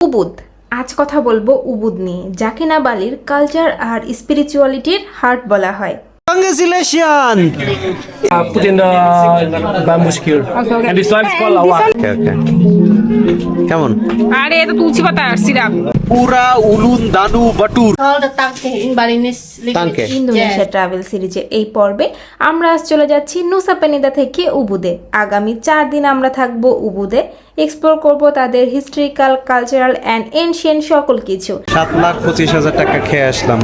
Ubud. আজ কথা বলবো উবুদ নিয়ে, যাকে না বালির কালচার আর স্পিরিচুয়ালিটির হার্ট বলা হয়। Congratulations! Put in the bamboo skewer. Okay. And this one is called awa. Okay. কেমন? আরে এটা তুলসী পাতা আর সিরাপ। পুরা উলুন দানু বাটুর। All the tangke in Balinese. Tangke. Indonesia travel সিরিজের এই পর্বে আমরা আজ চলে যাচ্ছি নুসা পেনিদা থেকে উবুদে। আগামী 4 দিন আমরা থাকবো উবুদে, এক্সপ্লোর করব তাদের হিস্ট্রিক্যাল, কালচারাল অ্যান্ড এনশিয়েন্ট সকল কিছু। 7,25,000 টাকা খেয়ে আসলাম।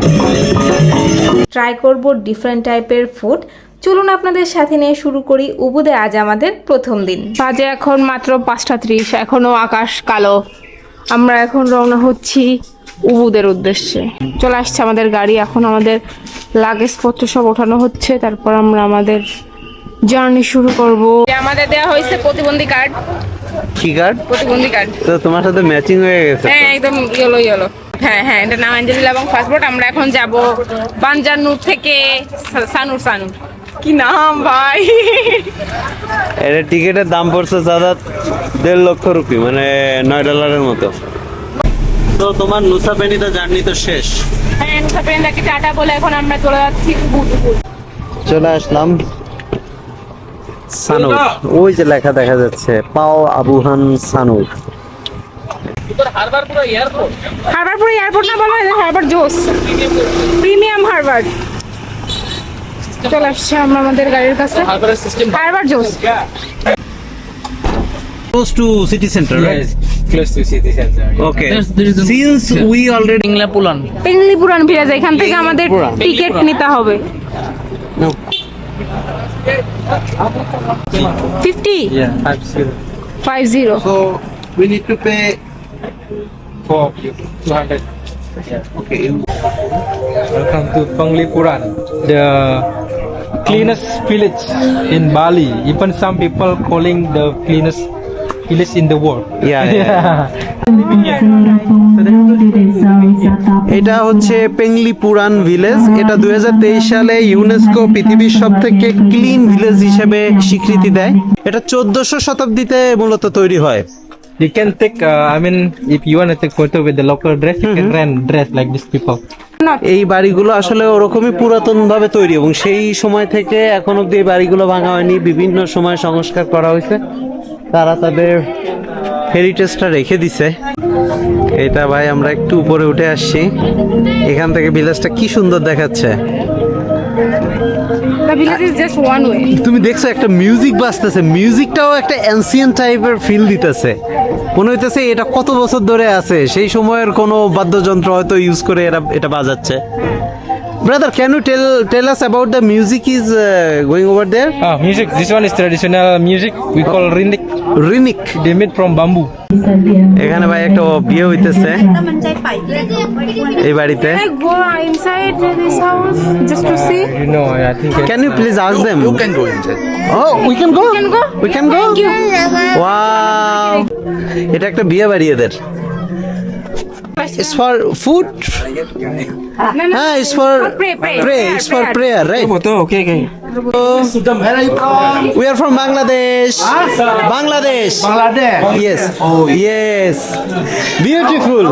ট্রাই করব ডিফারেন্ট টাইপের ফুড। চলুন আপনাদের সাথে নিয়ে শুরু করি উবুদে আজ আমাদের প্রথম দিন। বাজে এখন মাত্র 5:30, এখনও আকাশ কালো। আমরা এখন রওনা হচ্ছি উবুদের উদ্দেশ্যে। চলে আসছে আমাদের গাড়ি, এখন আমাদের লাগেজপত্র সব ওঠানো হচ্ছে, তারপর আমরা আমাদের জার্নি শুরু করব। আমাদের দেওয়া হয়েছে প্রতিবন্ধী কার্ড। কি কার্ড? প্রতিবন্ধী কার্ড। তো তোমার সাথে ম্যাচিং হয়ে গেছে। হ্যাঁ, একদম ইয়েলো ইয়েলো। হ্যাঁ হ্যাঁ, এটা নাম অ্যাঞ্জেলিলা এবং পাসপোর্ট। আমরা এখন যাব বানজারনুর থেকে সানুর। কি নাম ভাই! এর টিকিটের দাম পড়ছে দাদা 1.5 লক্ষ রুপি, মানে $9 মতো। তো তোমার নুসা পেনিদা জার্নি তো শেষ। হ্যাঁ, নুসা পেনিদাকে টাটা বলে এখন আমরা চলে যাচ্ছি উবুদ। চলে আসলাম সানুর। ওই যে লেখা দেখা যাচ্ছে পাও আবুহান সানুর। Harbour airport. হারবারপুরে এয়ারপোর্ট না বলা হয়, হারবার জোস প্রিমিয়াম হারবার। চলে আসছে আমরা আমাদের গাড়ির কাছে। Harbour system. হারবার জোস। Close to city center, right? Close to city center. Okay. There is a- Since we already Pulan. Penglipuran village, এখান থেকে আমাদের পেঙ্গলিপুরান। টিকিট নিতে হবে। no. 50 Yeah, 50. 50 So we need to pay. For you. 200. Yeah. Okay. Welcome to Penglipuran, the cleanest village in Bali. Even some people calling the cleanest village in the world. Yeah. এটা হচ্ছে পেঙ্গলিপুরান village. এটা 2023 সালে UNESCO পৃথিবীর সবথেকে clean village হিসেবে স্বীকৃতি দেয়। এটা 1400 শতাব্দীতে মূলত তৈরি হয়। You can take, if you want to take photo with the local dress, you can rent dress like these people. এই বাড়িগুলো আসলে ওরকমই পুরাতন ভাবে তৈরি এবং সেই সময় থেকে এখন অব্দি এই বাড়িগুলো ভাঙা হয়নি, বিভিন্ন সময় সংস্কার করা হয়েছে। তারা তাদের হেরিটেজটা রেখে দিছে। এটা ভাই আমরা একটু উপরে উঠে আসছি, এখান থেকে ভিলেজটা কি সুন্দর দেখাচ্ছে। The village is just one way. তুমি দেখছো একটা মিউজিক বাজতেছে, মিউজিকটাও একটা অ্যানসিয়েন্ট টাইপের ফিল দিতেছে। মনে হইতেছে এটা কত বছর ধরে আছে, সেই সময়ের কোনো বাদ্যযন্ত্র হয়তো ইউজ করে এরা এটা বাজাচ্ছে। Brother, can you tell us about the music is going over there? Music. This one is traditional music. We call rinik. Rinik. They made from bamboo. এখানে ভাই একটা বিয়ে হইতেছে এই বাড়িতে। Can I go inside this house just to see? You know, I think. Can you please ask them? You can go inside. Oh, we can go? Can go? We can go? Thank you. Wow! এটা একটা বিয়ে বাড়ি এদের। It's for food? No, no. Ah, it's for Pray. It's for prayer, right? Okay. Where are you from? We are from Bangladesh. Bangladesh. Bangladesh. Yes. Oh, Yes. Beautiful.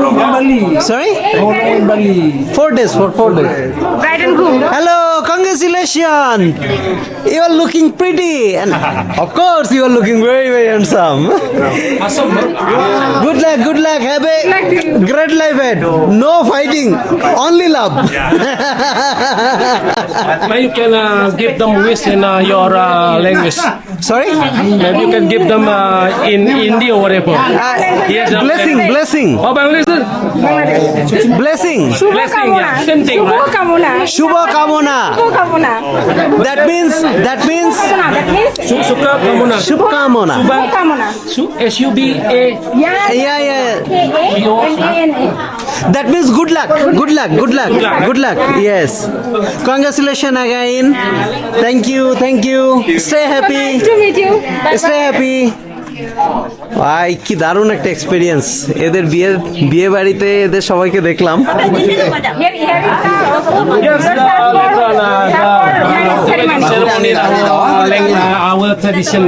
From Bali. Sorry? From Bali. 4 days. For 4 days. Bride and groom. Hello. Congratulations. You are looking pretty, and of course you are looking very, very handsome. Good luck. Good luck. Have a great life ahead. No fighting. Only love. Maybe you can give them wish in your language. Sorry? Maybe you can give them in Hindi or whatever. Yes, Blessing. Oh, Bangladesh. Blessing. Blessing, yeah. Same thing, right? শুভকামনা। Shubha Kamona. শুভকামনা। That means That means Sukha Kamuna. Shubha Kamona. শুভকামনা। SUBA. Yeah. N-A-N-A. That means good luck. Good luck. Yes. Congratulations again. Thank you. Stay happy. Nice to meet you. Bye Stay happy. ভাই কি দারুণ একটা experience. এদের বিয়ে বাড়িতে এদের সবাইকে দেখলাম। Yes, ceremony like our tradition.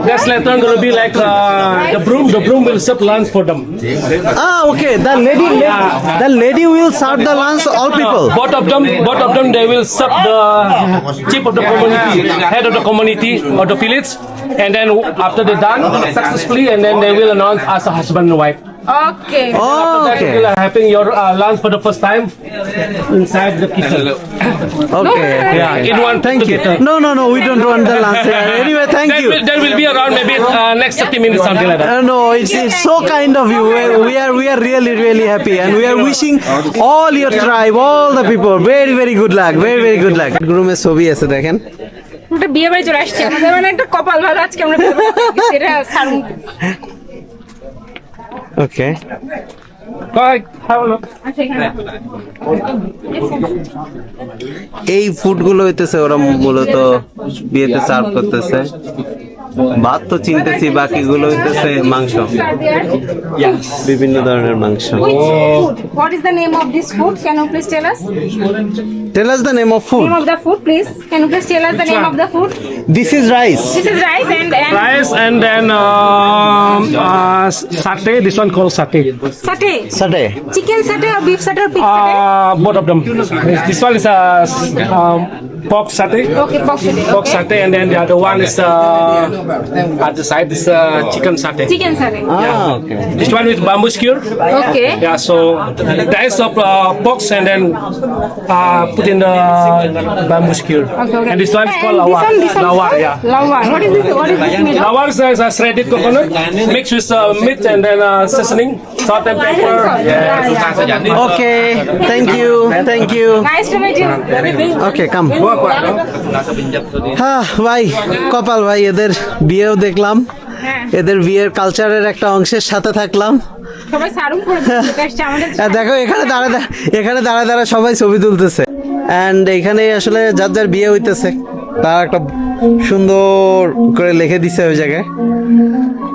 That's later going to be like the broom will serve lunch for them. Okay, the lady will serve the lunch all people. Both of them, they will serve the chief of the community, head of the community or the village, and then after they're done successfully, and then they will announce as a husband and wife. Okay That Okay, will having your lunch for the first time inside the kitchen. okay. Yeah, in one Thank you. together. No, we don't want the lunch. Anyway, thank you. There will be around maybe next 30 minutes, something like that. No, it's so kind of you. We are really happy, and we are wishing all your tribe, all the people, very good luck, very good luck. গ্রুমের ছবি আছে দেখেন। একটা বিয়ে বাড়ি চলে আসছে আমাদের, মানে একটা কপাল ভালো আজকে আমরা বিয়ে বাড়িতে গেছি। এটা সারুন ওকে, Go ahead, have a look. আচ্ছা এখানে এই ফুডগুলো হইতেছে ওরা মূলত বিয়েতে সার্ভ করতেছে। ভাত তো চিনতেছি, বাকিগুলো হইতেছে মাংস, বিভিন্ন ধরনের মাংস। What is the name of this food? Can you please tell us? Tell us the name of food. Name of the food, please. Can you please tell us the name of the food? This is rice. This is rice and Rice and then satay. This one called satay. satay. Satay. Chicken satay or beef satay or pig satay? Both of them. This one is pork satay. Okay, pork satay. Pork Okay. satay, and then the other one is at the side is chicken satay. Chicken satay. Okay. This one is bamboo skewer. Okay. Yeah, so dice of pork and then put in the bamboo skewer. Okay. And this one is And called this lawar. one is Lawar, yeah. Lawar. What is this? What is this made of? Lawar is a shredded coconut mixed with meat and then seasoning, salt and pepper. Yeah. Okay, thank you. Nice to meet you. Okay, come. হ্যাঁ ভাই, কপাল ভাই, এদের বিয়েও দেখলাম, এদের বিয়ের কালচারের একটা অংশের সাথে থাকলাম। সবাই সারুন করে দিতে আসছে আমাদের। দেখো এখানে দাঁড়া সবাই ছবি তুলতেছে, অ্যান্ড এখানে আসলে যার যার বিয়ে হইতেছে তার একটা সুন্দর করে লিখে দিছে ওই জায়গায়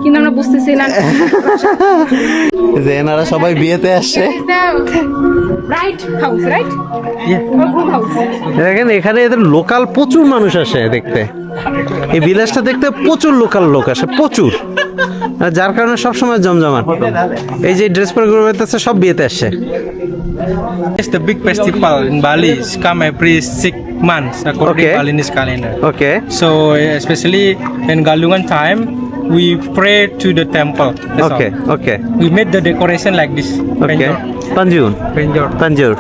কিন্তু আমরা বুঝতেছি না। যে এনারা সবাই বিয়েতে আসছে। Right house, right? Group house. দেখেন এখানে এদের লোকাল প্রচুর মানুষ আসে দেখতে, এই ভিলেজটা দেখতে প্রচুর লোকাল লোক আসে, প্রচুর, আর যার কারণে সবসময় জমজমাট। এই যে ড্রেস পরে গ্রুপ হইতেছে সব বিয়েতে আসছে। It's the big festival in Bali. It's come every 6 months according Okay. to Balinese calendar. Okay, So especially in Galungan time, we pray to the temple. That's okay, all. Okay, We made the decoration like this. Okay, Penjor. তানজুর, Penjor.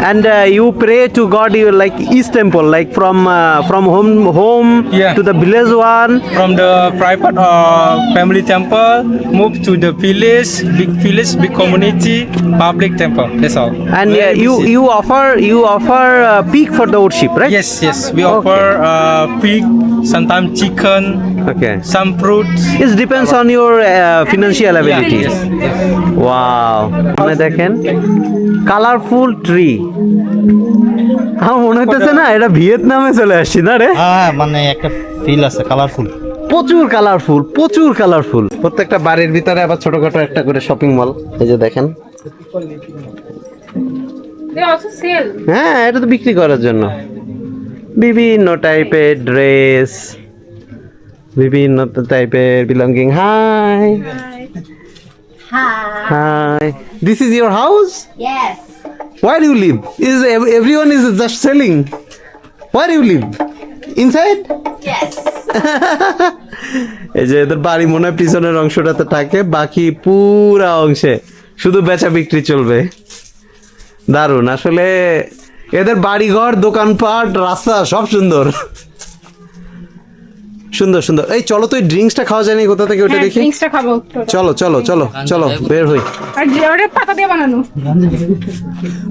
and you pray to God, you like East Temple, like from home Yeah. to the village one. From the private family temple, move to the village, big community, public temple. That's all. And Very busy. you offer pig for the worship, right? Yes. We offer pig, sometimes chicken, Okay. some fruits. It depends on your financial ability. Yes. Wow, মানে দেখেন colourful tree. আমার মনে হইতেছে না এটা ভিয়েতনামে চলে আসছি না রে। হ্যাঁ মানে একটা ফিল আছে কালারফুল। প্রচুর কালারফুল। প্রত্যেকটা বাড়ির ভিতরে আবার ছোটখাটো একটা করে শপিং মল, এই যে দেখেন। They also sell. হ্যাঁ, এটা তো বিক্রি করার জন্য বিভিন্ন টাইপের ড্রেস, বিভিন্ন টাইপের belonging. High high, this is your house? Yes. Where do you live? Everyone is just selling? Where do you live? Inside? Yes. এই যে এদের বাড়ি মনে হয় পিছনের অংশটাতে থাকে, বাকি পুরা অংশে শুধু বেচা বিক্রি চলবে। দারুণ আসলে, এদের বাড়িঘর, দোকানপাট, রাস্তা সব সুন্দর। এই চলো তো, এই ড্রিঙ্কসটা খাওয়া যায় না কোথা থেকে, ওটা দেখি। ড্রিঙ্কসটা খাবো। চলো বের হই। আর ওটা পাতা দিয়ে বানানো।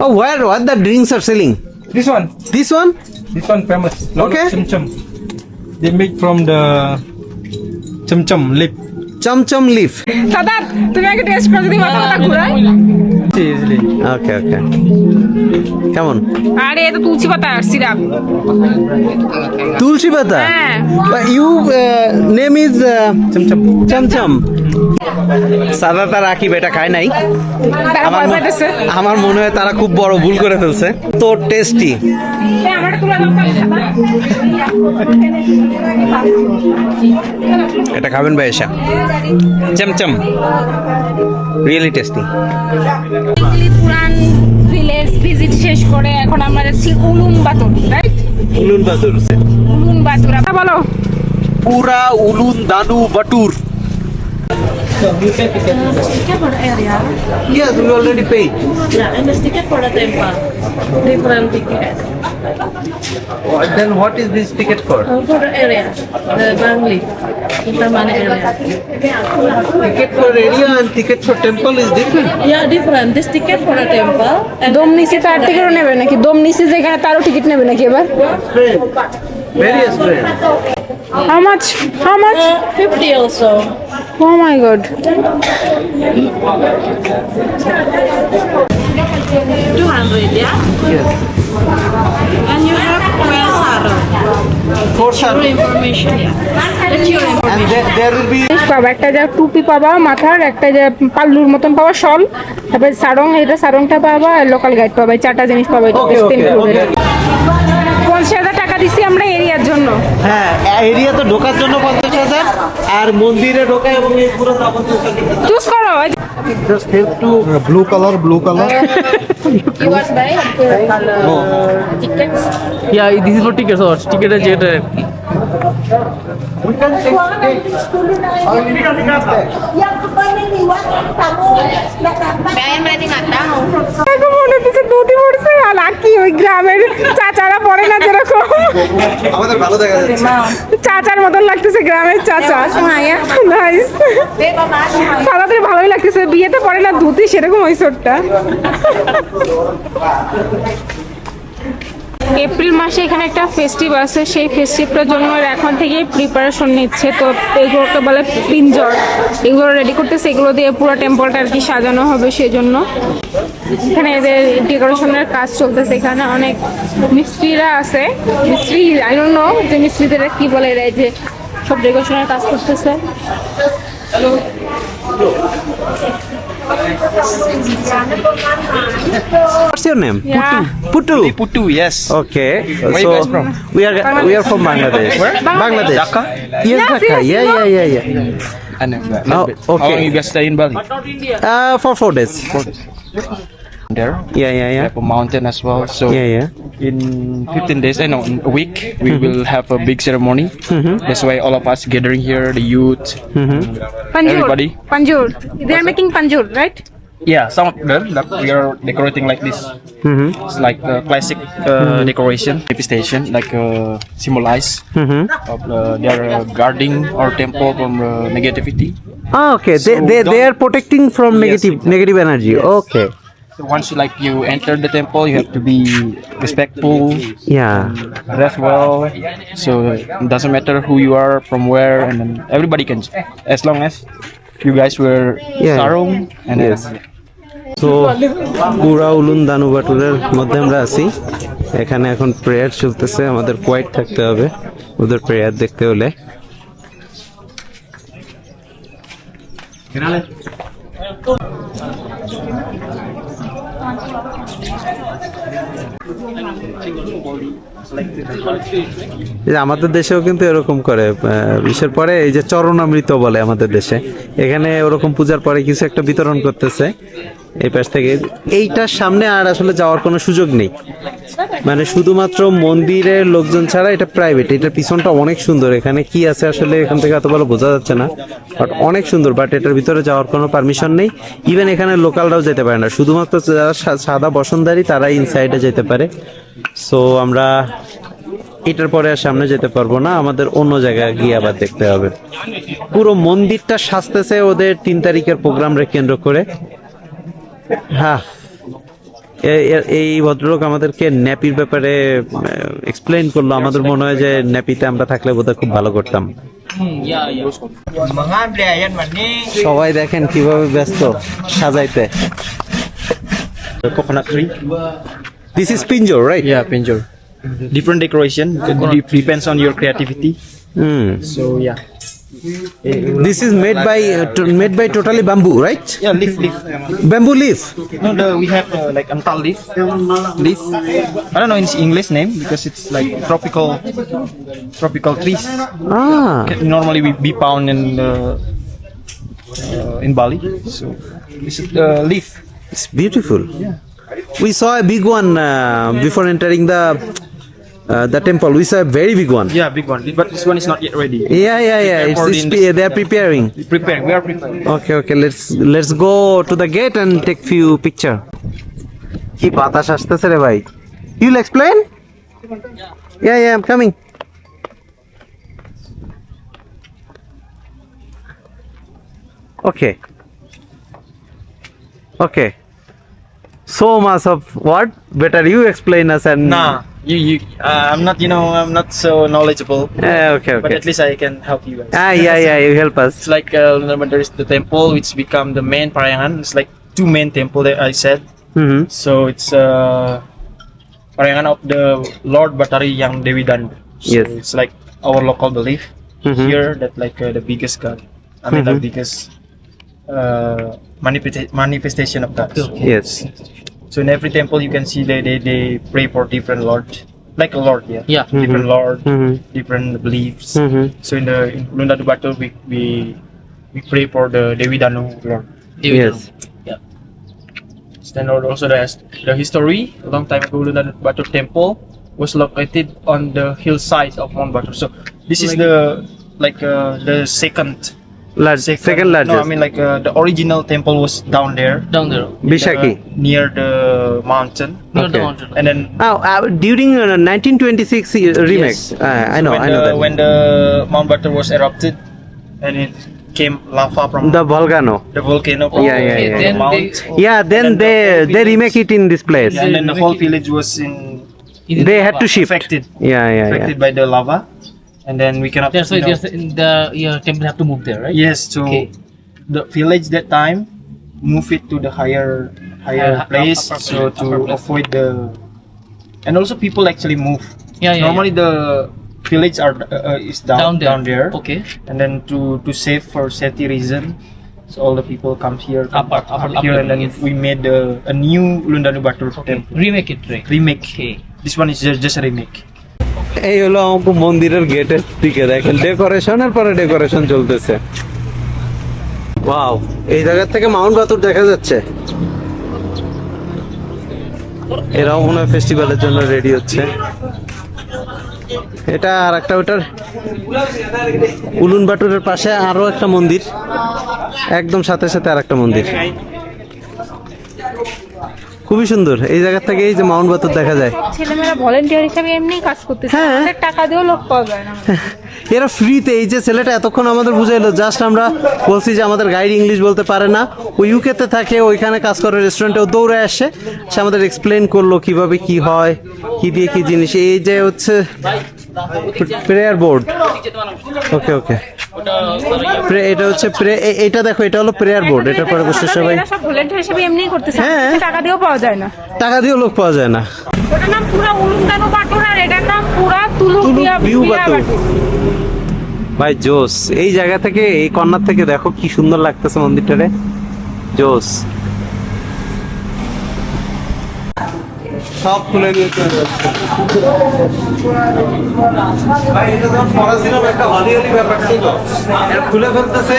Oh, what the drinks are selling? This one This one? famous. Okay. Chum chum. They make from the chum chum leaf. Chomchom leaf. Sadat তুমি আগে টেস্ট করে যদি মাথা ঘুরায়। Easily. ওকে ওকে, কেমন? আরে এটা তুলসী পাতা সিরাপ। তুলসী পাতা? হ্যাঁ। You name is chomchom. Chomchom. সাদা তার রাকিব এটা খায় নাই। তারা ভয় পাইতেছে। আমার মনে হয় তারা খুব বড় ভুল করে ফেলছে। তো টেস্টি। আমার তুলা দাও। এটা খাবেন ভাই এসা। Chomchom really tasty. পুরান ভিলেজ ভিজিট শেষ করে এখন আমরা যাচ্ছি উলুন বাতুর, রাইট? উলুন বাতুর। উলুন বাতুর বলো। পুরা উলুন দানু বাটুর। Ticket for the area. Yes, we already paid. Yeah, and the ticket for the temple. Different ticket. Then what is this ticket for? For the area, the Bangli, permanent area. Ticket for area and ticket for temple is different. Yeah, different. This ticket for the temple and দম নিচে তার টিকিটও নেবে নাকি? দম নিচে যেখানে তারও টিকিট নেবে নাকি এবার? Very strange. How much? How much? 50 also. Oh my god. 200, yeah? Yes. And you have 12 sarong. For Your sure. information, yeah. That's your information. And there will be জিনিস পাবা, একটা যা টুপি পাবা মাথার, একটা যা পাল্লুর মতন পাবা শল, তারপরে সারং, এটা সারংটা পাবা, লোকাল গাইড পাবা, এই চারটা জিনিস পাবা। Okay, okay, okay. 50,000 টাকা দিছি আমরা এরিয়ার জন্য। হ্যাঁ, এরিয়া তো ঢোকার জন্য 50,000 আর মন্দিরে ঢোকায় এবং এই পুরো তাবন্তুটা চুজ করো। Just help to blue color, blue color. You want buy tickets? Yeah, this is for tickets or ticket is jet. এখন মনে হচ্ছে দুটি পড়ছে আর লাকি ওই গ্রামের চাচারা পড়ে না যেরকম, আমাদের ভালো দেখা যাচ্ছে। চাচার মতন লাগতেছে, গ্রামের চাচা। নাইস, সাদাদের ভালোই লাগতেছে, বিয়েতে পড়ে না ধুতি সেরকম ওই শোটটা। এপ্রিল মাসে এখানে একটা ফেস্টিভ আছে, সেই ফেস্টিভটার জন্য এরা এখন থেকে প্রিপারেশন নিচ্ছে। তো এগুলোকে বলে পিঞ্জর, এগুলো রেডি করতেছে, এগুলো দিয়ে পুরো টেম্পলটা আর কি সাজানো হবে সেই জন্য। এখানে এদের ডেকোরেশনের কাজ চলতেছে, এখানে অনেক মিস্ত্রিরা আছে, মিস্ত্রি আই ডোন্ট নো যে মিস্ত্রিদের কি বলে, এরা এই যে সব ডেকোরেশনের কাজ করতেছে। What's your name? Yeah. Puttu. Puttu, yes. Okay. Where you guys from? We are from Bangladesh. Where? Bangladesh. Dhaka? Yes, Yes, Dhaka. yes, Yeah, you know. yeah. I know that. Oh, How okay. long you guys stay in Bali? For 4 days. There. Yeah, yeah, We yeah. have a mountain as well. So Yeah, yeah. in 15 days, I know, in a week, we will have a big ceremony. That's why all of us gathering here, the youth. Panjur. Everybody. Panjur. They are making panjur, right? Yeah, some of them that we are decorating like this. It's like a classic decoration, manifestation, like symbolize of their guarding our temple from negativity. Ah, okay. So They are protecting from Yes, negative energy. Okay. So once you enter the temple, you have to be respectful, Yeah. dress well. So it doesn't matter who you are, from where, and then everybody can, as long as you guys wear Yeah. sarong and Yes. তো পুরা উলুন দানুবাটুরের মধ্যে আমরা আছি। এখানে এখন prayer চলতেছে, আমাদের quite থাকতে হবে ওদের প্রেয়ার দেখতে হলে। এই যে আমাদের দেশেও কিন্তু এরকম করে, বিশের পরে এই যে চরণামৃত বলে আমাদের দেশে, এখানে ওরকম পূজার পরে কিছু একটা বিতরণ করতেছে এই পাশ থেকে। এইটার সামনে আর আসলে যাওয়ার কোনো সুযোগ নেই, মানে শুধুমাত্র মন্দিরের লোকজন ছাড়া এটা প্রাইভেট। এটার পিছনটা অনেক সুন্দর, এখানে কি আছে আসলে এখান থেকে এত ভালো বোঝা যাচ্ছে না, বাট অনেক সুন্দর। বাট এটার ভিতরে যাওয়ার কোনো পারমিশন নেই, ইভেন এখানে লোকালরাও যেতে পারে না, শুধুমাত্র যারা সাদা বসনধারী তারাই ইনসাইডে যেতে পারে। সো আমরা এটার পরে আর সামনে যেতে পারবো না, আমাদের অন্য জায়গায় গিয়ে আবার দেখতে হবে। পুরো মন্দিরটা সাজতেছে ওদের 3 তারিখের প্রোগ্রামকে কেন্দ্র করে। হ্যাঁ, এই ভদ্রলোক আমাদেরকে ন্যাপির ব্যাপারে এক্সপ্লেইন করলো। আমাদের মনে হয় যে ন্যাপিতে আমরা থাকলে বোধহয় খুব ভালো করতাম। সবাই দেখেন কিভাবে ব্যস্ত সাজাইতে। The coconut tree. This is পিঞ্জর, right? Yeah, pinjor. Different decoration. It depends on your creativity. So yeah. This is made by totally bamboo, right? Yeah, leaf. Bamboo leaf. No, we have like antal leaf. Leaf. I don't know its English name because it's like tropical trees. Ah, Normally we be found in Bali. So it's leaf. it's beautiful. We saw a big one before entering the temple. We saw a very big one. Yeah, big one. But this one is not yet ready. Yeah. They are preparing. We are preparing. Okay. Let's go to the gate and take few picture. কি বাতাস আসতেছে রে ভাই? You'll explain? Yeah, I'm coming. Okay. So much of what? Better you explain us and. Nah, you. I'm not so knowledgeable. Okay. But at least I can help you guys. Yeah. You help us. It's like there is the temple which become the main Parayangan. It's like two main temple that I said. Mm-hmm. So it's Parayangan of the Lord Batari Yang Dewi Danu. So Yes. it's like our local belief Mhm. here that like the biggest God. I mean the biggest manifestation of God. Yes. So in every temple you can see they pray for different lord, like a lord, yeah. Different lord, different beliefs. So in Lunda Batur we pray for the Dewi Danu Lord. Yes. Then also the history. A long time ago, Lunda Batur temple was located on the hillside of Mount Batur. So this is the second Second largest. No, I mean like the original temple was down there. Bishaki. Near the mountain. And then During 1926 remake. yes. I know that. When the Mount Batur was erupted, and it came lava from The volcano. the volcano. Yeah. the mount. Then they remake it in this place. And then the whole village was They had to shift. affected. Yeah. Affected by the lava, and then we cannot. That's why your temple have to move there, right? Yes, so the village that time move it to the higher place, so to avoid the, and also people actually move. Normally the village is down there. Okay. And then to save for safety reason, so all the people come here, up here, and then we made a new Lundanu Batur temple. Remake it, right? Remake. Okay. This one is just a remake. এই হলো আমাদের মন্দিরের গেটের দিকে দেখেন ডেকোরেশনের পরে decoration চলতেছে। ওয়াও, এই জায়গা থেকে মাউন্ট বাতুর দেখা যাচ্ছে। এরাও মনে হয় ফেস্টিভ্যালের জন্য রেডি হচ্ছে। এটা আর একটা ওটার উলুন বাটুরের পাশে আরো একটা মন্দির, একদম সাথে আর একটা মন্দির, খুবই সুন্দর। এই জায়গা থেকে এই যে মাউন্ট বাতুর দেখা যায়। ছেলেমেয়েরা ভলেন্টিয়ার হিসেবে এমনি কাজ করতেছে, আমাদের টাকা দিয়েও লোক পাওয়া যায় না। এরা ফ্রিতে, এই যে ছেলেটা এতক্ষণ আমাদের বুঝাইলো, জাস্ট আমরা বলছি যে আমাদের গাইড ইংলিশ বলতে পারে না, ও ইউকেতে থাকে, ওইখানে কাজ করে রেস্টুরেন্টেও দৌড়ে আসে, সে আমাদের এক্সপ্লেন করলো কিভাবে কি হয়, কি দিয়ে কি জিনিস। এই যে হচ্ছে প্রেয়ার বোর্ড। ওকে এটা হচ্ছে এটা দেখো, এটা হলো প্রেয়ার বোর্ড। এটার পরে বসে সবাই সব ভলেন্টিয়ার হিসেবে এমনিই করতেছে, হ্যাঁ। টাকা দিয়েও পাওয়া যায় না, টাকা দিয়েও লোক পাওয়া যায় না। ওটার নাম পুরা উলুন্দানু বাটুর, আর এটার নাম পুরা তুলুকিয়া ভিউ বাটুর। ভাই জোস, এই জায়গা থেকে, এই কর্নার থেকে দেখো কি সুন্দর লাগতেছে মন্দিরটারে, জোস। সব খুলে নিয়ে চলে যাচ্ছে। ভাই এটা তো ফরাসির একটা হলিহলি ব্যাপার ছিল, এটা খুলে ফেলতেছে,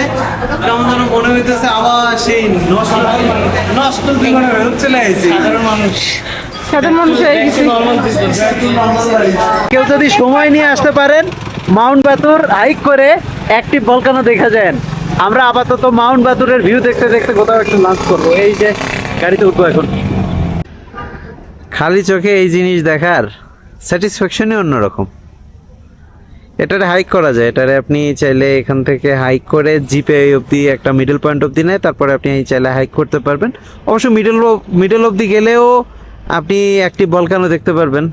কেমন যেন মনে হইতেছে আবার সেই নষ্ট জীবনে ফেরত চলে আইছি। সাধারণ মানুষ হয়ে গেছে। কেউ যদি সময় নিয়ে আসতে পারেন, মাউন্ট বাতুর হাইক করে অ্যাক্টিভ ভলকানো দেখা যায়। আমরা আপাতত মাউন্ট বাতুরের ভিউ দেখতে দেখতে কোথাও একটু লাঞ্চ করবো। এই যে গাড়িতে উঠবো এখন। খালি চোখে এই জিনিস দেখার স্যাটিসফ্যাকশনই অন্যরকম। এটারে হাইক করা যায়, এটারে আপনি চাইলে এখান থেকে হাইক করে জিপে অবধি একটা মিডল পয়েন্ট অবধি নেয়, তারপরে আপনি চাইলে হাইক করতে পারবেন। অবশ্য মিডল অবধি গেলেও আপনি অ্যাক্টিভ ভলকানো দেখতে পারবেন।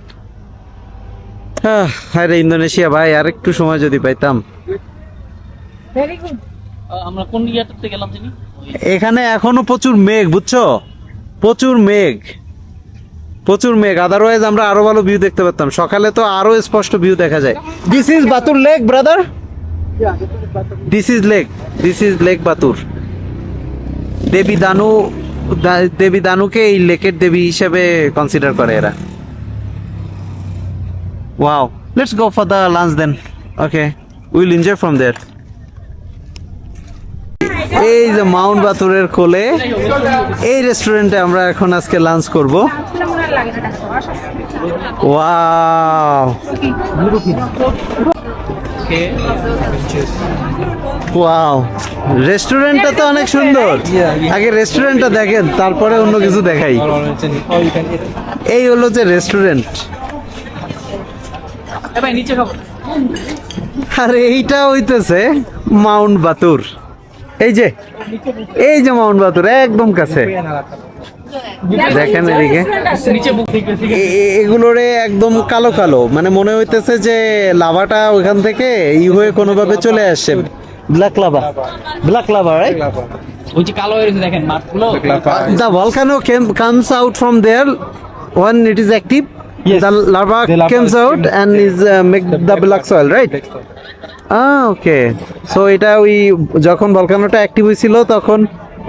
হ্যাঁ রে ইন্দোনেশিয়া ভাই, আর একটু সময় যদি পাইতাম। এখানে এখনো প্রচুর মেঘ, বুঝছো, প্রচুর মেঘ, প্রচুর মেঘ। আদারওয়াইজ আমরা আরো ভালো ভিউ দেখতে পারতাম, সকালে তো আরো স্পষ্ট ভিউ দেখা যায়। This is Batur lake brother, this is lake Batur. দেবী দানুকে এই লেকের দেবী হিসেবে কনসিডার করে এরা। Wow, let's go for the lunch then. Okay, will enjoy from there. এই যে মাউন্ট বাতুরের কোলে এই রেস্টুরেন্টে আমরা এখন আজকে লাঞ্চ করব। ওয়াও, ওয়াও, রেস্টুরেন্টটা তো অনেক সুন্দর। আগে রেস্টুরেন্টটা দেখেন, তারপরে অন্য কিছু দেখাই। এই হলো যে রেস্টুরেন্ট, আর এইটা হইতেছে মাউন্ট বাতুর। এই যে মাউন্ট বাতুর একদম কাছে, দেখেন এদিকে এগুলোরে একদম কালো কালো, মানে মনে হইতেছে যে লাভাটা ওইখান থেকে হয়ে কোনোভাবে চলে আসছে। Black lava, right? ওই যে কালো হয়ে গেছে দেখেন মাঠগুলো। The volcano comes out from there when it is active. The lava comes out and is make the black soil, right? Okay, so এটা ওই যখন ভলকানোটা অ্যাক্টিভ হয়েছিল তখন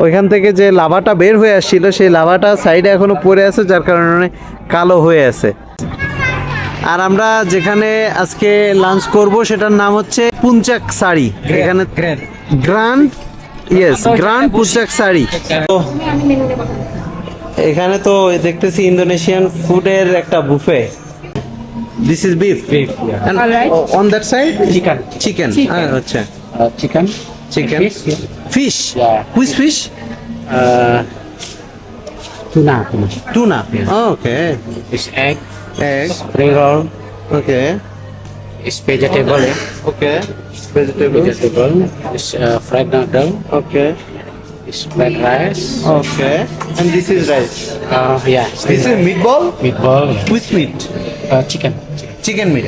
ওইখান থেকে যে লাভাটা বের হয়ে আসছিল, সেই লাভাটা সাইডে এখনো পড়ে আছে, যার কারণে কালো হয়ে আছে। আর আমরা যেখানে আজকে লাঞ্চ করব সেটার নাম হচ্ছে পুঞ্চাক সারি। এখানে গ্র্যান্ড পুঞ্চাক সারি। এখানে তো দেখতেছি ইন্দোনেশিয়ান ফুডের একটা buffet. This is beef. And on that side, chicken. আচ্ছা, chicken fish. Which fish? Tuna. Oh, okay. It's egg, Egg. spring roll, Okay. it's vegetable, Okay. Vegetable. it's fried noodle, Okay. it's fried rice. Okay. And this is rice. Yeah, This is meatball. meatball, Which meat? chicken. Chicken meat.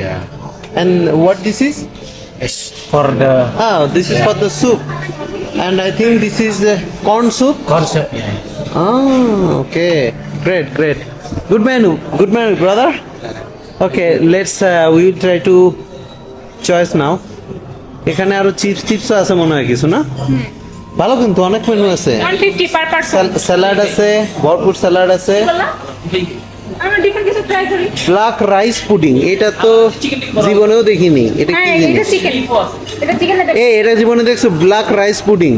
And what this is? It's for the This is for the soup. And I think this is corn soup. concept. Yeah. Okay. Great. Good menu, brother. Okay, let's we will try to choice now. এখানে আরো chips আছে মনে হয় কিছু, না? ভালো, কিন্তু অনেক মেনু আছে। 150 পার পারসন। স্যালাড আছে, ভরপুর স্যালাড আছে। আমরা ডিফারেন্ট কিছু ট্রাই করি। ব্ল্যাক রাইস পুডিং, এটা তো জীবনেও দেখিনি। এটা কি হ্যাঁ, জিনিস? এটা চিকেন। এটা জীবনে দেখছো ব্ল্যাক রাইস পুডিং?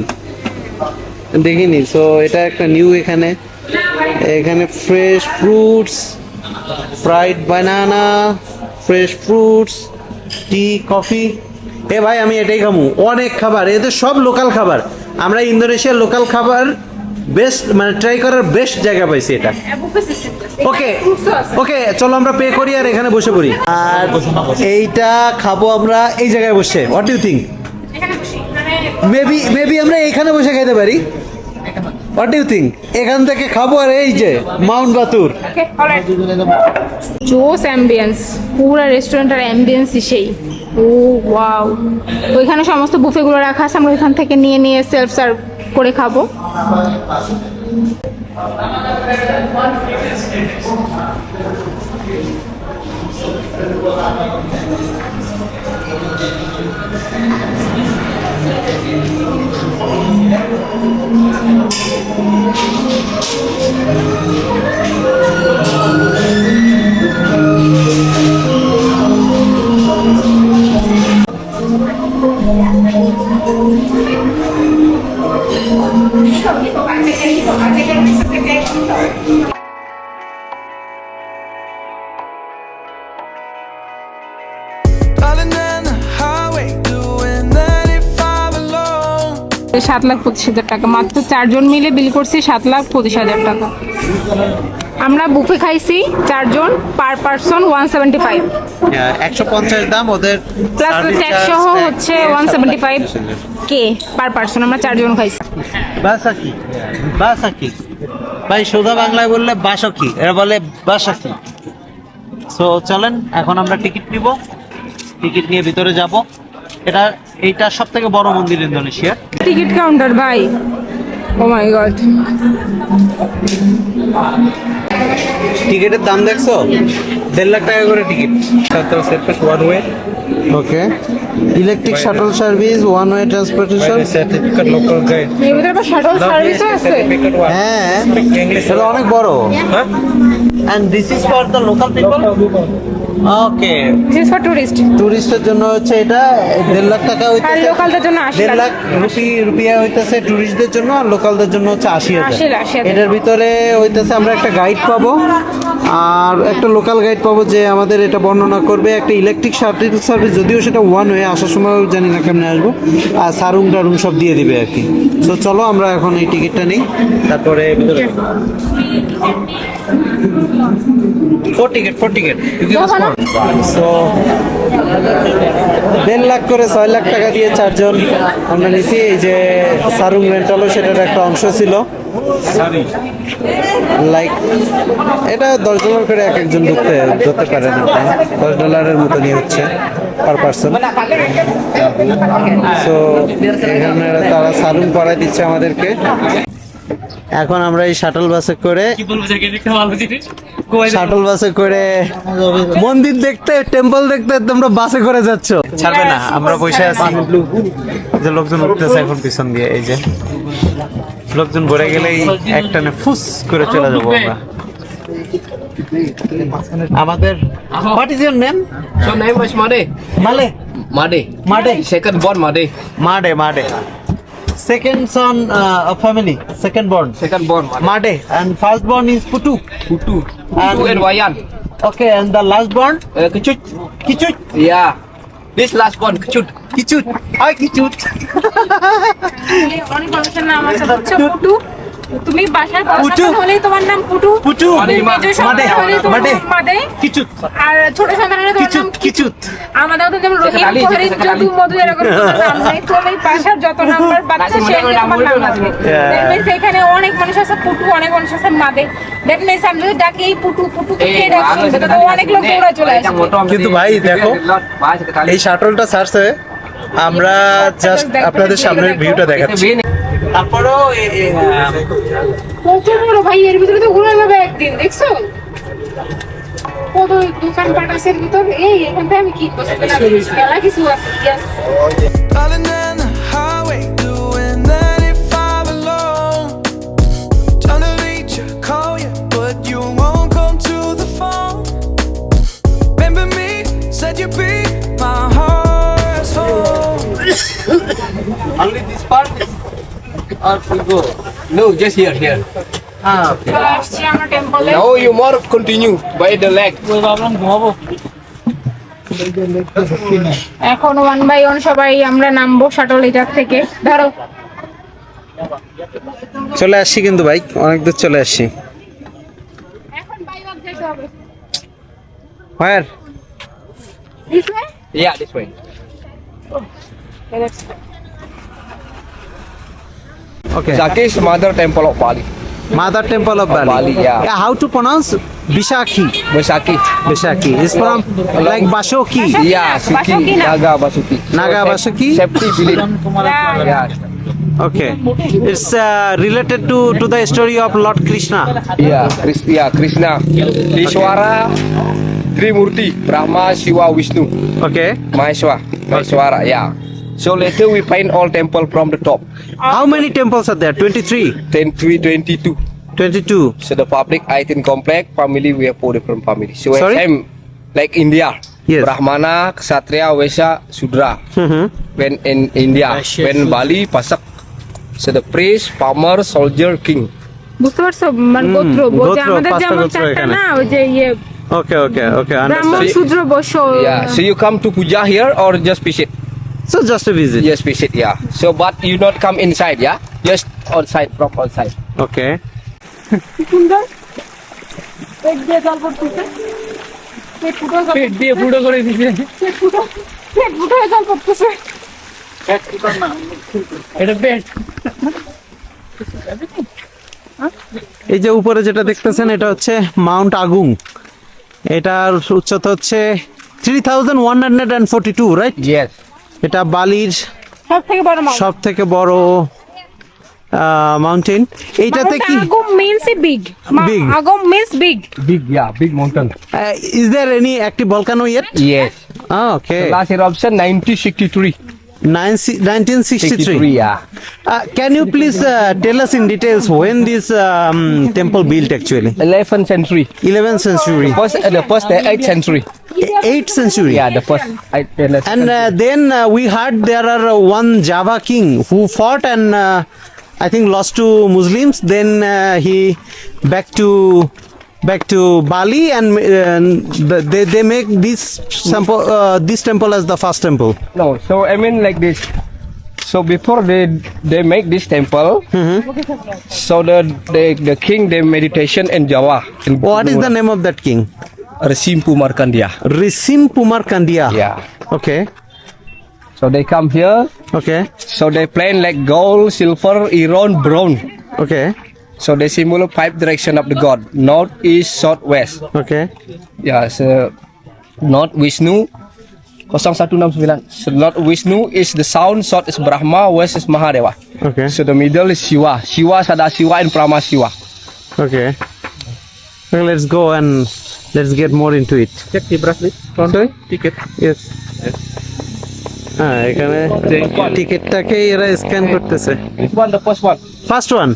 দেখিনি। সো এটা একটা নিউ। এখানে ফ্রেশ ফ্রুটস, ফ্রাইড বানানা, ফ্রেশ ফ্রুটস, টি, কফি। ভাই আমি এটাই খামু। অনেক খাবার, এদের সব লোকাল খাবার। আমরা ইন্দোনেশিয়ার লোকাল খাবার বেস্ট, মানে ট্রাই করার বেস্ট জায়গা পাইছি এটা। ওকে, চলো আমরা পে করি আর এখানে বসে পড়ি। আর এইটা খাবো আমরা এই জায়গায় বসে। What do you think? Maybe আমরা এইখানে বসে খাইতে পারি। What do you think? এখান থেকে খাবো আর এই যে মাউন্ট বাতুর। জোস অ্যাম্বিয়েন্স, পুরো রেস্টুরেন্টের অ্যাম্বিয়েন্সই সেই। ও ওয়াও, ওইখানে সমস্ত বুফেগুলো রাখা আছে, আমরা ওইখান থেকে নিয়ে সেলফ সার্ভ করে খাবো। Darling, down the highway, doing 95 alone. 7,25,000 টাকা, মাত্র 4 জন মিলে বিল করছি 7,25,000 টাকা। আমরা বুফে খাইছি 4 জন, পার পারসন 175, 150 দাম ওদের, প্লাস ট্যাক্স সহ হচ্ছে 175 কে পার পারসন। আমরা 4 জন খাইছি। বাসাকি ভাই, সোজা বাংলায় বললে বাসকি, এরা বলে বাসাকি। সো চলেন এখন আমরা টিকিট নিব, টিকিট নিয়ে ভিতরে যাব এইটা সবথেকে বড় মন্দির ইন্দোনেশিয়ার। টিকিট কাউন্টার ভাই, ও মাই গড। টিকিটের দাম দেখছো? 1.5 লাখ টাকা করে ticket. Shuttle service one way. Okay, electric shuttle service, one way transportation. Certificate local guide. এর ভিতরে আবার শাটল সার্ভিসও আছে। Certificate one. হ্যাঁ, English. এটা অনেক বড়। Huh? And this is for the local people. Okay, this for tourist. টুরিস্টের জন্য হচ্ছে এটা 1.5 লাখ টাকা আর হইতেছে। লোকালদের জন্য 80 1.5 লাখ। লাখ রুপিয়া হইতেছে টুরিস্টদের জন্য, আর লোকালদের জন্য হচ্ছে 80,000। 80,000 এটার ভিতরে হইতেছে আমরা একটা গাইড পাবো আর একটা লোকাল গাইড পাবো যে আমাদের এটা বর্ণনা করবে। একটা ইলেকট্রিক শাটল সার্ভিস, যদিও সেটা ওয়ান ওয়ে, আসার সময় জানি না কেমনে আসবো, আর সারুম টারুম সব দিয়ে দিবে আর কি। তো চলো আমরা এখন এই টিকিটটা নিই, তারপরে ভিতরে ফোর টিকিট সো 1.5 লাখ করে 6 লাখ টাকা দিয়ে 4 জন আমরা নিছি। এই যে সারুং রেন্টালও সেটার একটা অংশ ছিল। লাইক এটা $10 করে এক একজন ধরতে পারেন আপনি, $10 মতনই হচ্ছে পার পার্সন। সো এখানে তারা সারুং পড়াই দিচ্ছে আমাদেরকে। এখন আমরা এই শাটল বাসে করে মন্দির দেখতে, টেম্পল দেখতে তোমরা বাসে করে যাচ্ছ, ছাড়বে না। আমরা বসে আছি, যে লোকজন উঠতেছে এখন পিছন দিয়ে। এই যে লোকজন ভরে গেলেই একটানে ফুস করে চলে যাবো আমরা। আমাদের what is your name? So name was Made. মালে Made. Second born Made. Made second son of family, second born Second born Made. Made, and first born is Putu. Putu And- and Wayan. Okay, and the last born Kecut. Kichut. Yeah. This last born Kecut. Kichut. Hi Kichut. অনেক মানুষের নাম আছে, হচ্ছে পুটু। তুমি বাসার পুটু। সন্তান হলেই তোমার নাম পুটু। পুটু। তুমি মেজো সন্তান হলেই তোমার মাডে। নাম মাদে। Kichut. আর ছোট সন্তান হলে তোমার নাম কিচুত। আমাদের তো যেমন রহিম, খালি, কোহলি, সেটা খালি। যদু, মধু এরকম কোনো নাম নাই। তুমি বাসার যত নাম্বার বাচ্চা সেই তোমার নাম আসবে। That means এখানে অনেক মানুষ আছে পুটু, অনেক মানুষ আছে মাদে। That means আমরা যদি ডাকি এই পুটু কে ডাকছি, সেটা তো অনেক লোক দৌড়ে চলে আসবে। কিন্তু ভাই দেখো, এই শাটলটা ছাড়ছে, আমরা জাস্ট আপনাদের সামনের ভিউটা দেখাচ্ছি। তারপরেও কত বড় ভাই, এর ভিতরে তো ঘোরা যাবে একদিন, দেখছো কত দোকানপাট আছে এর ভিতর। এই এখান থেকে আমি কি করছি, খেলা কিছু আছে। Yes. Darling, down the highway, doing 95 alone. Trying to reach you, call you, but you won't come to the phone. Remember me, said you'd be my heart's home. only this part is or we go. No, just here. চলে আসছি আমরা টেম্পলে। Now you more continue by the leg. এখন 1 by 1 সবাই আমরা নামবো shuttle এটার থেকে। ধরো চলে আসছি কিন্তু ভাই, অনেক দূর চলে আসছি। এখন বাই ওয়াক যেতে হবে। Where? This way? Yeah, this way. Okay. Saki is mother temple of Bali. Mother Temple of Bali. Bali, yeah. How to pronounce Bishakhi? Besaki. Bishakhi. It's from like Bashoki. Yeah, Suki. Basuki na. Naga Basuki. Naga Basuki? Safety village. Yeah. Okay. It's related to the story of Lord Krishna. Yeah, Krishna. Ishwara, Trimurti, Brahma, Shiva, Vishnu, Okay. Maheshwara, yeah. So later we find all temple from the top. How many temples are there? 23. 22. 22. So the public Aitin complex family we have 4 different families. So Sorry? same like India. Yes. Brahmana, Kshatriya, Vaishya, Shudra. Mm-hmm. When in India, when Bali, Pasak. So the priest, farmer, soldier, king. বুঝতে পারছো, মানে গোত্র বলতে গোত্র, আমাদের 5টা যেমন গোত্র 4টা এখানে। না, ওই যে ইয়ে Okay. ব্রাহ্মণ, Understand. শূদ্র, Vysya. Yeah. So you come to puja here or just visit? So just a visit. Yes, visit. Yeah. So but you not come inside. Yeah. Just outside, from outside. Okay. সুন্দর পেট দিয়ে জল পড়তেছে, পেট দিয়ে ফুটো করে দিছে, পেট ফুটো হয়ে জল পড়তেছে। এটা পেট। এই যে উপরে যেটা দেখতেছেন এটা হচ্ছে মাউন্ট আগুং। এটার উচ্চতা হচ্ছে 3142, রাইট? Yes. এটা বালির সব থেকে বড় মাউন্ট সব থেকে বড় মাউন্টেন। এইটাতে কি আগম means big. Big. Agom means big. Big, yeah, big mountain. is there any active volcano yet? Yes. Okay. Last eruption 1963. 1963. Yeah. Can you please tell us in details when this temple built actually? 11th century. 11th century. The first 8th century. 8th century. Yeah, the first. And then we heard there are one Java king who fought and I think lost to Muslims. Then he back to Bali and they make this temple as the first temple. No, so I mean like this. So before they make this temple, so the king they meditation in Java. What is the name of that king? Rasim Pumarkandia. Risim Pumarkandia. Yeah. Okay. So they come here. Okay. So they plan like gold, silver, iron, bronze. Okay. So they simulate 5 direction of the god: north, east, south, west. Okay. Yeah, so north Vishnu 0169. So north Vishnu is the south, south is Brahma, west is Mahadeva. Okay. So the middle is Shiva. Shiva, Sadashiva, and Brahma Shiva. Okay. Okay, let's go and let's get more into it. Check the bracelet. Sorry? Ticket. Yes. হ্যাঁ এখানে টিকিটটাকে এরা scan করতেছে। This one, the first one. First one,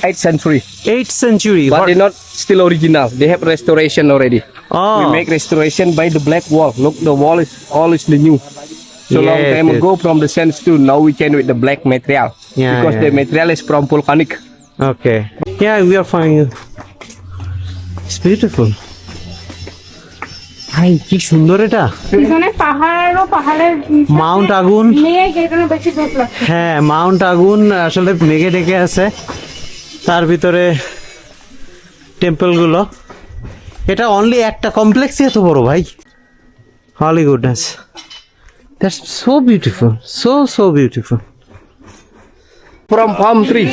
8th century. 8th century. But they're not still original. They have restoration already. Oh. We make restoration by the black wall. Look, the wall is all is the new. So long Yes, time yes. ago from the sandstone. Now we can with the black material. Yeah, Because yeah. the material is from volcanic. Okay. Yeah, we are fine. It's beautiful. ভাই কি সুন্দর এটা। পিছনে পাহাড়ের Mount আগুন। মেঘ এখানে বেশি জোর লাগছে। হ্যাঁ মাউন্ট আগুন আসলে মেঘে ঢেকে আছে, তার ভিতরে টেম্পলগুলো। এটা অনলি একটা কমপ্লেক্সই এত বড় ভাই। Holy goodness, that's so beautiful, so beautiful. From palm tree.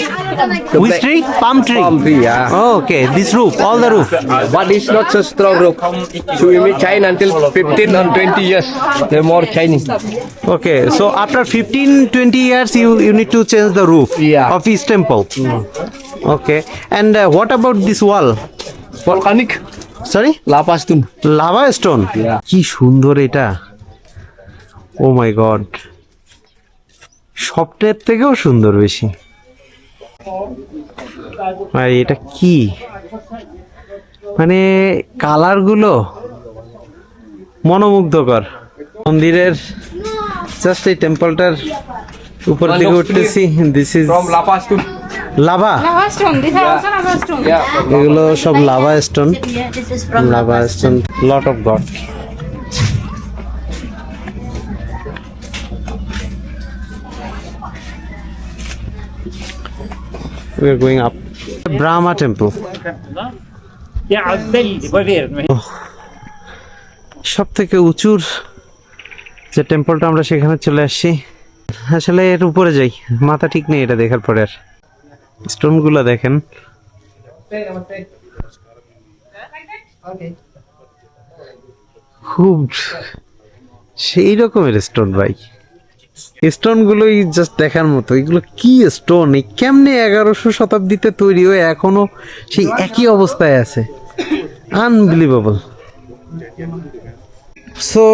The Which black- tree? Palm tree. Palm tree, yeah. Oh, okay, this roof, all the roof. But it's not so strong rope. So we may shine until 15 or 20 years. They're more shining. Okay, so after 15-20 years you need to change the roof Yeah. of each temple. Okay, and what about this wall? Volcanic. Sorry? Lava stone. Lava stone. Yeah. কি সুন্দর এটা, ও মাই god, সবটার থেকেও সুন্দর বেশি। ভাই এটা কি, মানে কালার গুলো মনোমুগ্ধকর। মন্দিরের জাস্ট এই টেম্পলটার উপর দিকে উঠতেছি। This is From lava stone. Lava, lava stone, this are also lava stone. Yeah. এগুলো সব lava stone. This is from lava stone, lot of god. We are going up. Brahma temple. সব থেকে উঁচুর যে টেম্পলটা আমরা সেখানে চলে আসছি। আসলে এর উপরে যাই, মাথা ঠিক নেই এটা দেখার পরে। আর স্টোনগুলো দেখেন, খুব সেই রকমের স্টোন ভাই। স্টোন গুলোই জাস্ট দেখার মতো। এগুলো কি স্টোন, এই কেমনে 1100 শতাব্দীতে তৈরি হয়ে এখনো সেই একই অবস্থায় আছে, আনবিলিভেবল। সো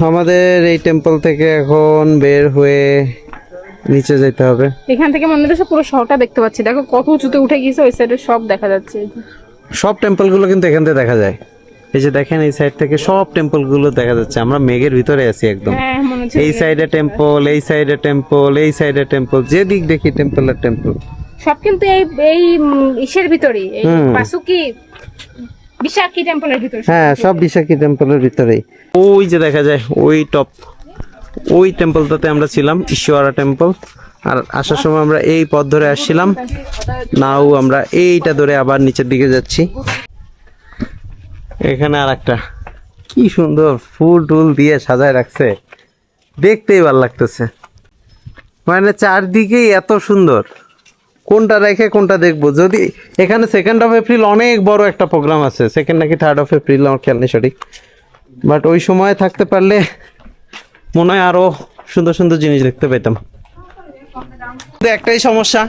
আমাদের এই টেম্পল থেকে এখন বের হয়ে নিচে যেতে হবে। এখান থেকে মনে হচ্ছে পুরো শহরটা দেখতে পাচ্ছি। দেখো কত উঁচুতে উঠে গিয়েছে, ওই সাইডে সব দেখা যাচ্ছে। সব টেম্পলগুলো কিন্তু এখান থেকে দেখা যায়। এই যে দেখেন এই সাইড থেকে সব টেম্পলগুলো দেখা যাচ্ছে। আমরা মেঘের ভিতরে আছি একদম। হ্যাঁ মনে হচ্ছে এই সাইডে টেম্পল, এই সাইডে টেম্পল, এই সাইডে টেম্পল, যেদিক দেখি টেম্পল আর টেম্পল। সব কিন্তু এই ইসের ভিতরেই, এই বাসুকি বিশাখী টেম্পলের ভিতরে। হ্যাঁ সব বিশাখী টেম্পলের ভিতরেই। ওই যে দেখা যায় ওই টপ, ওই টেম্পলটাতে আমরা ছিলাম, ঈশ্বরা টেম্পল। আর আসার সময় আমরা এই পথ ধরে আসছিলাম, নাও আমরা এইটা ধরে আবার নিচের দিকে যাচ্ছি। এখানে আর একটা কি সুন্দর ফুল টুল দিয়ে সাজায় রাখছে, দেখতেই ভালো লাগতেছে। মানে চারদিকেই এত সুন্দর, কোনটা রেখে কোনটা দেখবো। যদি এখানে 2nd of April অনেক বড় একটা প্রোগ্রাম আছে, 2nd নাকি 3rd of April, আমার খেয়াল নেই সঠিক। বাট ওই সময় থাকতে পারলে মনে হয় আরো সুন্দর সুন্দর জিনিস দেখতে পেতাম। একটাই সমস্যা,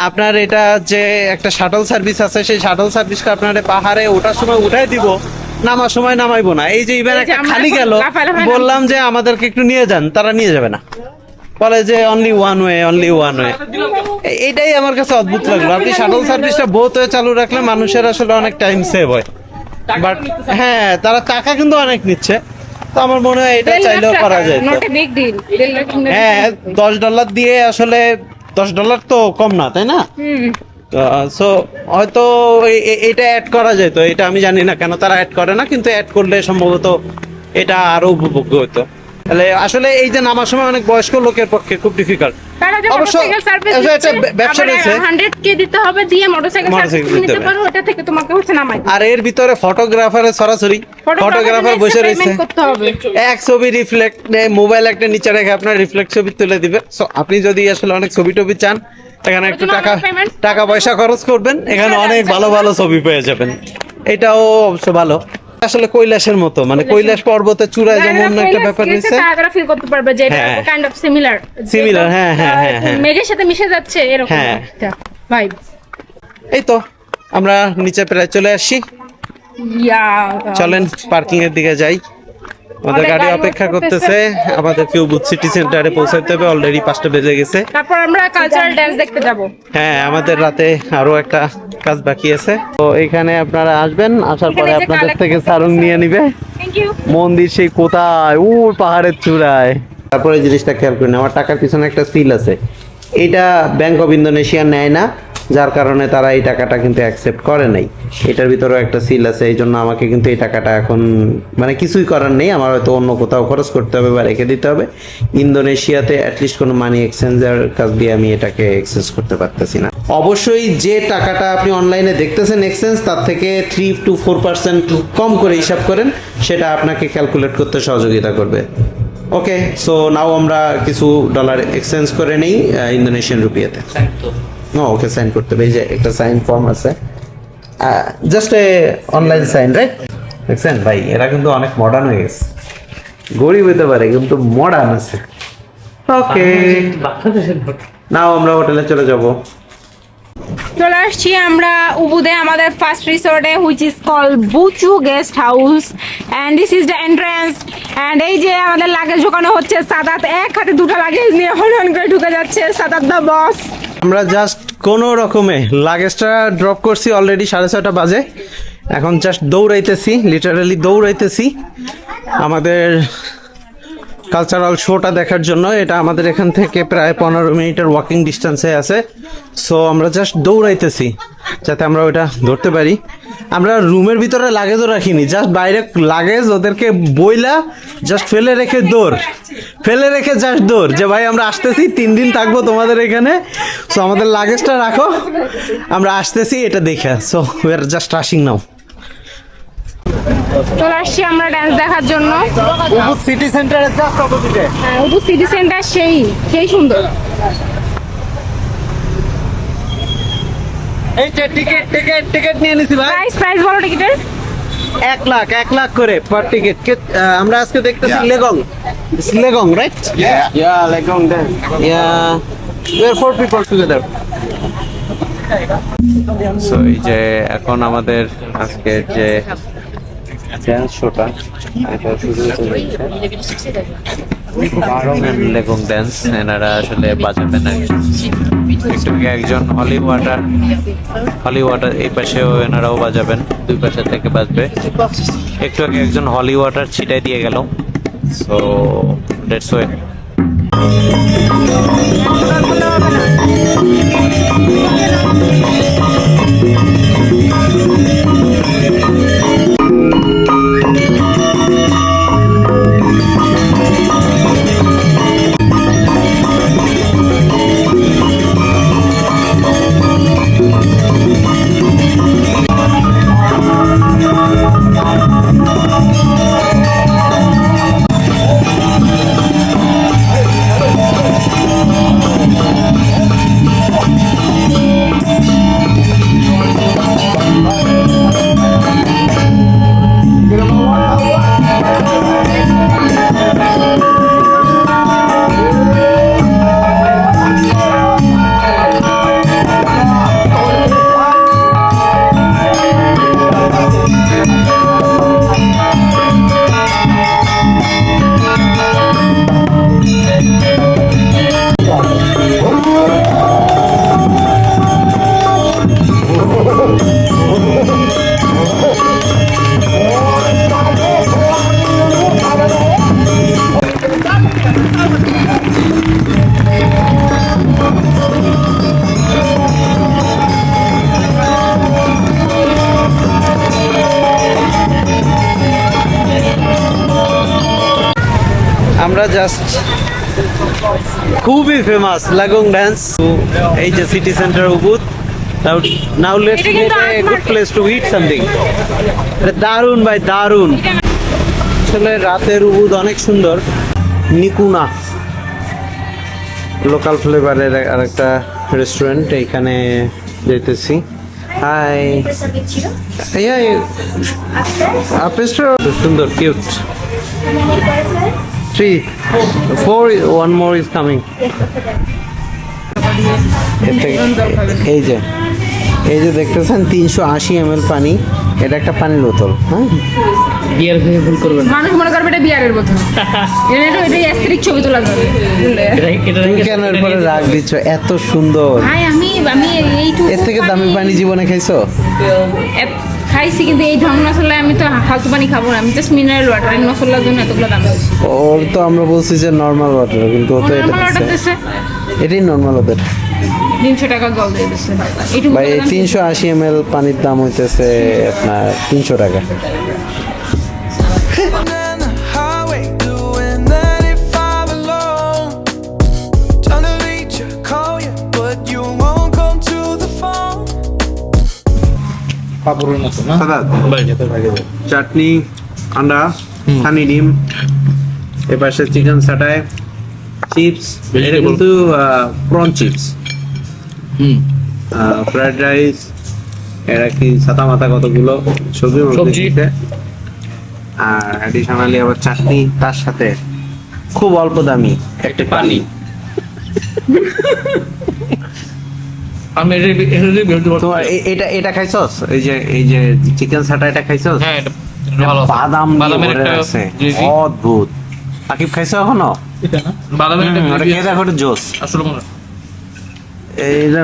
আপনার এটা যে একটা শাটল সার্ভিস আছে, সেই শাটল সার্ভিসটা আপনার পাহাড়ে ওঠার সময় উঠাই দিব, নামার সময় নামাইবো না। এই যে ইভেন একটা খালি গেল, বললাম যে আমাদেরকে একটু নিয়ে যান, তারা নিয়ে যাবে না, বলে যে অনলি ওয়ান ওয়ে। এইটাই আমার কাছে অদ্ভুত লাগলো। আপনি শাটল সার্ভিসটা বোথ ওয়ে চালু রাখলে মানুষের আসলে অনেক টাইম সেভ হয়, বাট হ্যাঁ তারা টাকা কিন্তু অনেক নিচ্ছে। তো আমার মনে হয় এটা চাইলেও করা যায়। হ্যাঁ $10 দিয়ে আসলে $10 তো কম না, তাই না? সো হয়তো এটা অ্যাড করা যেত, এটা আমি জানি না কেন তারা অ্যাড করে না, কিন্তু অ্যাড করলে সম্ভবত এটা আরো উপভোগ্য হতো। তাহলে আসলে এই যে নামার সময় অনেক বয়স্ক লোকের পক্ষে খুব ডিফিকাল্ট। অবশ্য একটা ব্যবসা রয়েছে, 100K দিতে হবে, দিয়ে মোটরসাইকেল সার্ভিস নিতে পারো, ওটা থেকে তোমাকে হচ্ছে নামাই। আর এর ভিতরে ফটোগ্রাফারের সরাসরি ফটোগ্রাফার বসে রয়েছে, এক ছবি রিফ্লেক্ট মোবাইল একটা নিচে রেখে আপনার রিফ্লেক্ট ছবি তুলে দিবে। সো আপনি যদি আসলে অনেক ছবি টবি চান, এখানে একটু টাকা পয়সা খরচ করবেন, এখানে অনেক ভালো ভালো ছবি পেয়ে যাবেন। এটাও অবশ্য ভালো, আসলে কৈলাসের মতো, মানে কৈলাস পর্বতের চূড়ায় যেমন একটা ব্যাপার রয়েছে, তারা ফিল করতে পারবে যে এটা কাইন্ড অফ সিমিলার। হ্যাঁ মেঘের সাথে মিশে যাচ্ছে এরকম একটা ভাইব। এই তো আমরা নিচে প্রায় চলে আসছি, চলেন পার্কিং এর দিকে যাই। আমাদের গাড়ি অপেক্ষা করতেছে, আমাদেরকে উবুদ সিটি সেন্টারে পৌঁছাতে হবে, অলরেডি 5টা বেজে গেছে। তারপর আমরা কালচারাল ডান্স দেখতে যাব। হ্যাঁ আমাদের রাতে আরো একটা কাজ বাকি আছে। তো এখানে আপনারা আসবেন, আসার পরে আপনাদের থেকে সারং নিয়ে নিবে। মন্দির সেই কোথায়, ওই পাহাড়ের চূড়ায়। তারপরে জিনিসটা খেয়াল করেন, আমার টাকার পিছনে একটা সিল আছে, এটা ব্যাংক অফ ইন্দোনেশিয়া নেয় না, যার কারণে তারা এই টাকাটা কিন্তু অ্যাকসেপ্ট করে নাই। এটার ভিতরেও একটা সিল আছে, এই জন্য আমাকে কিন্তু এই টাকাটা এখন মানে কিছুই করার নেই, আমার হয়তো অন্য কোথাও খরচ করতে হবে বা রেখে দিতে হবে। ইন্দোনেশিয়াতে অ্যাটলিস্ট কোনো মানি এক্সচেঞ্জের কাছ দিয়ে আমি এটাকে এক্সচেঞ্জ করতে পারতেছি না। অবশ্যই যে টাকাটা আপনি অনলাইনে দেখতেছেন এক্সচেঞ্জ, তার থেকে 3 to 4% কম করে হিসাব করেন, সেটা আপনাকে ক্যালকুলেট করতে সহযোগিতা করবে। ওকে, সো নাও আমরা কিছু ডলার এক্সচেঞ্জ করে নেই ইন্দোনেশিয়ান রুপিয়াতে। ওকে সাইন করতে হবে, এই যে একটা সাইন ফর্ম আছে, just a online sign, right? দেখছেন ভাই, এরা কিন্তু অনেক মডার্ন হয়ে গেছে, গরিব হতে পারে কিন্তু মডার্ন আছে। ওকে, নাও আমরা হোটেলে চলে যাব। চলে আসছি আমরা উবুদে আমাদের ফার্স্ট রিসোর্টে, which is call Buchu guest house, and this is the entrance. And এই যে আমাদের লাগেজ ঢোকানো হচ্ছে, সাদাত এক হাতে 2টা লাগেজ নিয়ে হন করে ঢুকে যাচ্ছে, সাদাত দা বস। আমরা জাস্ট কোনো রকমে লাগেজটা ড্রপ করছি, অলরেডি 6:30 বাজে। এখন জাস্ট দৌড়াইতেছি, লিটারালি দৌড়াইতেছি আমাদের কালচারাল শোটা দেখার জন্য। এটা আমাদের এখান থেকে প্রায় 15 মিনিটের ওয়াকিং ডিস্টেন্সে আছে। সো আমরা জাস্ট দৌড়াইতেছি যাতে আমরা ওটা ধরতে পারি। আমরা রুমের ভিতরে লাগেজও রাখিনি, জাস্ট বাইরে লাগেজ ওদেরকে বইলা জাস্ট ফেলে রেখে জাস্ট দৌড়, যে ভাই আমরা আসতেছি, 3 দিন থাকবো তোমাদের এখানে, সো আমাদের লাগেজটা রাখো, আমরা আসতেছি এটা দেখে। So we are just rushing now. চলে আসছি আমরা ডান্স দেখার জন্য উবুদ সিটি সেন্টারের জাস্ট অপোজিটে। উবুদ সিটি সেন্টার সেই সুন্দর। এই যে টিকেট নিয়ে নিছি ভাই। প্রাইস বলো টিকেটের। 1 লাখ করে পার টিকেট। আমরা আজকে দেখতেছি legong, right? Yeah, legong dance. Yeah, we are 4 people together. So এই যে এখন আমাদের আজকের যে ড্যান্স শোটা, এটা শুরু হয়েছে বারং এন্ড লেগং ড্যান্স। এনারা আসলে বাজাবেন আর একটু একজন হলি ওয়াটার এই পাশেও এনারাও বাজাবেন, 2 পাশে থেকে বাজবে। একটু আগে একজন হলি ওয়াটার ছিটাই দিয়ে গেল। So that's way. আমরা জাস্ট খুবই ফেমাস লাগং ডান্স, এই যে city centre Ubud. Now let's এটা গেট কিন্তু এ art good market। Place to it something. দারুন ভাই দারুন, আসলে রাতের উবুদ অনেক সুন্দর। নিকুনা লোকাল ফ্লেভারের আরেকটা রেস্টুরেন্ট, এইখানে যেতেছি। হাই আপেস্ট্রা সুন্দর cute. 3 4 one more is coming. এই যে দেখতেছেন 380 ml পানি, এটা একটা পানির বোতল। হ্যাঁ বিয়ার খেয়ে ভুল করবেন না। মানুষ মনে করবে এটা বিয়ারের বোতল। এটাই অ্যাস্থেটিক ছবি তোলা যাবে। তুমি কেন এর পরে রাগ দিচ্ছ? এত সুন্দর, ভাই আমি এইটুকু এর থেকে দামি পানি জীবনে খাইছো? খাইছি, কিন্তু এই ঢং মশলা আমি তো ফালতু পানি খাবো না। আমি জাস্ট মিনারেল ওয়াটার, এই মশলার জন্য এতগুলো দাম বেশি। ওর তো আমরা বলছি যে নর্মাল ওয়াটার, কিন্তু ও তো এটা নর্মাল ওয়াটার দিচ্ছে। দিচ্ছে এটাই নর্মাল ওদের 300 টাকা জল দিয়ে দিচ্ছে। এইটুকু ভাই। এই 380 ml পানির দাম হইতেছে আপনার 300 টাকা। On the highway doing 95 alone. Trying to reach you, call you, but you won't come to the phone. পাপড়ের মতো না? চাটনি, আন্ডা, হানি ডিম, এপাশে চিকেন সাটাই, চিপস, এটা কিন্তু প্রন চিপস, ফ্রাইড রাইস, এরা কি ছাতা মাথা কতগুলো সবজির মধ্যে সবজি। দিতে। আর অ্যাডিশনালি আবার চাটনি, তার সাথে খুব অল্প দামি একটা পানি। আমি তোমার এটা খাইছস? এই যে চিকেন সাটা এটা খাইছস? হ্যাঁ এটা ভালো। বাদাম দিয়ে বাদামের ভরে একটা আছে, গ্রেভি। অদ্ভুত। আকিব খাইছো এখনো? এটা না বাদামের একটা ওটা গ্রেভি খেয়ে দেখো, ওটা জোস। আসলে মনে এইটা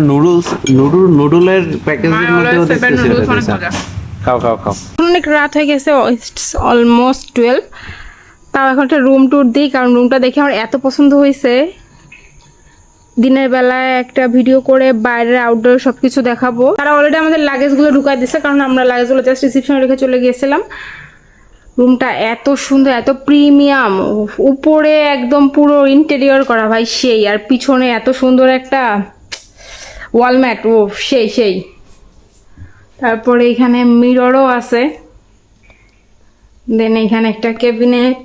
নুডলের প্যাকেজের মধ্যে দেখতেছি এটা দিয়েছে। খাও খাও খাও। অনেক রাত হয়ে গেছে, অলমোস্ট 12। তাও এখন একটা রুম ট্যুর দিই, কারণ রুমটা দেখে আমার এত পছন্দ হয়েছে। দিনের বেলায় একটা ভিডিও করে বাইরের আউটডোর সব কিছু দেখাবো। তারা অলরেডি আমাদের লাগেজগুলো ঢুকাই দিচ্ছে, কারণ আমরা লাগেজগুলো জাস্ট রিসিপশনে রেখে চলে গিয়েছিলাম। রুমটা এত সুন্দর, এত প্রিমিয়াম, উপরে একদম পুরো ইন্টেরিয়র করা ভাই সেই, আর পিছনে এত সুন্দর একটা ওয়ালম্যাট, ও সেই। তারপরে এখানে মিররও আছে, দেন এখানে একটা ক্যাবিনেট,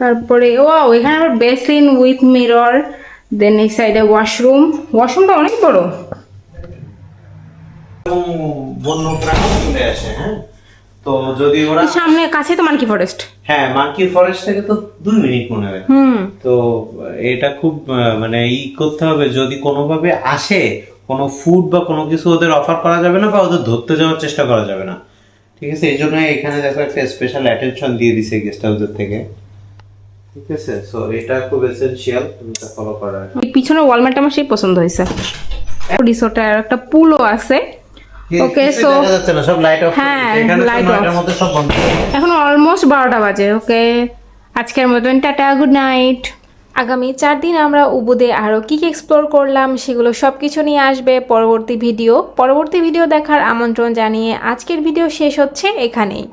তারপরে এখানে আবার বেসিন উইথ মিরর, দেন এই সাইডে ওয়াশরুমটা অনেক বড়। বন্য প্রাণী চলে আসে, হ্যাঁ। তো যদি ওরা সামনে কাছে তো মানকি ফরেস্ট। হ্যাঁ, মাঙ্কি ফরেস্ট থেকে তো 2 মিনিট মনে হয়। তো এটা খুব মানে করতে হবে, যদি কোনোভাবে আসে, কোনো ফুড বা কোনো কিছু ওদের অফার করা যাবে না, বা ওদের ধরতে যাওয়ার চেষ্টা করা যাবে না, ঠিক আছে? এই জন্য এখানে দেখো একটা স্পেশাল অ্যাটেনশন দিয়ে দিছে গেস্ট হাউসের থেকে, ঠিক আছে? সো এটা খুব এসেনশিয়াল, তুমি এটা ফলো করা। এই পিছনের ওয়ালম্যাটটা আমার সেই পছন্দ হয়েছে। রিসোর্টে একটা পুলও আছে। ওকে, সো দেখা যাচ্ছে না, সব লাইট অফ। হ্যাঁ, এখানে তো light off। 9টার মধ্যে সব বন্ধ। এখন অলমোস্ট 12টা বাজে। ওকে, আজকের মতন টাটা, গুড নাইট। আগামী 4 দিন আমরা উবুদে আরও কী এক্সপ্লোর করলাম সেগুলো সব কিছু নিয়ে আসবে পরবর্তী ভিডিও দেখার আমন্ত্রণ জানিয়ে আজকের ভিডিও শেষ হচ্ছে এখানেই।